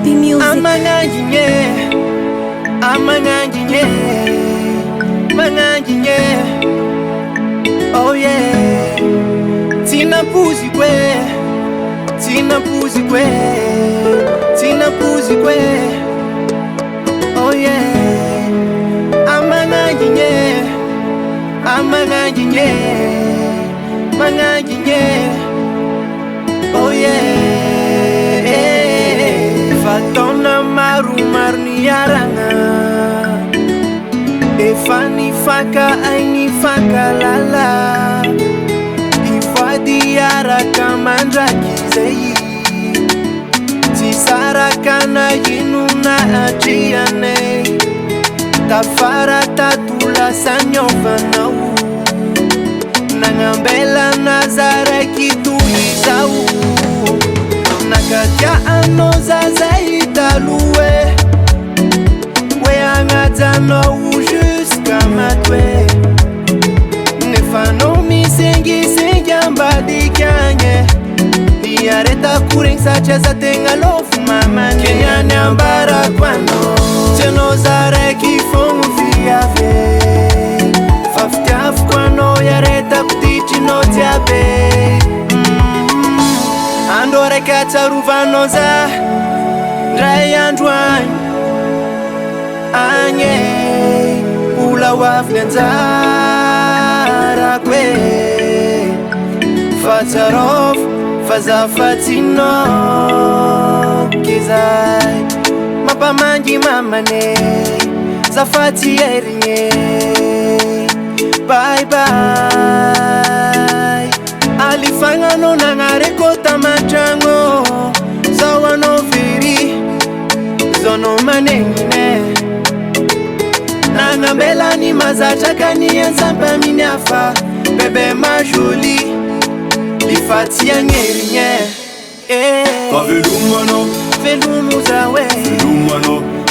Happy music. Amanganjinye. Oh yeah. Tina puzi kwe. Oh yeah. Amanganjinye. Oh yeah. Fatona maru ni yaranga. Efani faka aini faka lala. Ifadi yara kamandra kizei. Tisara kana yinuna ajiane. Tafara tatula sanyofanau. Nangambela nazare kituizau. Nakatia anoza zaitaluwe. Weangatano jusqu'à matwe. Nefano misengi sengyambadi kanye. Niareta kuring sacheza tenga lofu mama. Kenya nyambara kwano. Tenozare kifongu fiave. Faftiaf kwano yareta kutichi no tiabe. Andore kataruvanoza. Drayandwany. Anye ula wafnenzara kwe Fatarov fazafatino kizai Mapamanji mamane Zafati erinye Bye bye Alifanga no nangarekota machango Sawa no viri Zono manengine Nangambela ni mazacha ni enzamba minyafa Bebe majoli Lifati ya ngerinye Velumano Velumuzawe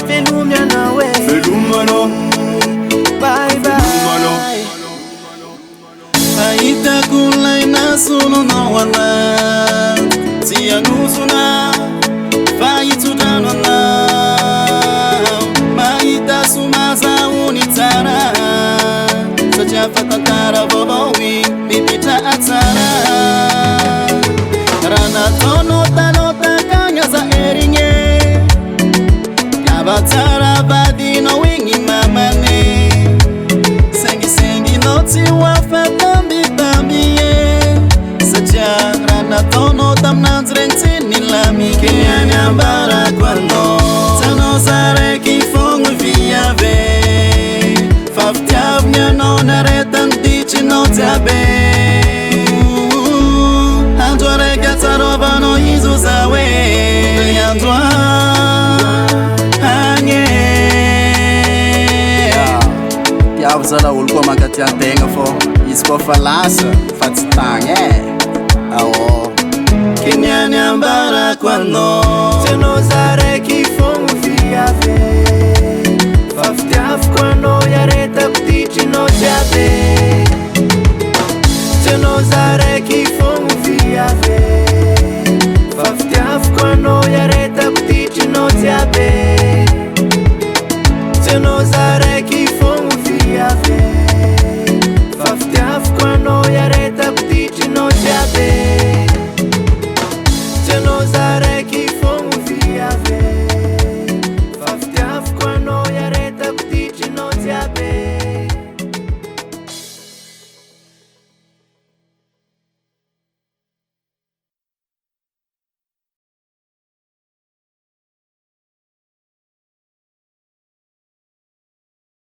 Velumyanawe Velumano Bye bye Aita kulay na suno na wala Tiya nusuna Faitu danona Maita sumaza unitara Sacha fatatara bobowi Bibita atara Rana tono tanota kanya za erinye Yabatara badino wingi mamane Sengi noti wafa tambi Sacha rana tono tamnanzrentini lami Kenya nyambara kwano Tano zare kifongu viave Faftiav nyano naretan dichi no tabe Andore gatarova no izu zawe Yandwa Hanye Piav zala ulko makati ya tenga fo Isko falasa Fatitang Awo Kenya nyambara kwano Teno zare kifongu viave Faftiaf kwano yareta kutichi no jabe Teno zare kifongu viave Faftiaf kwano yareta kutichi no jabe Teno zare kifongu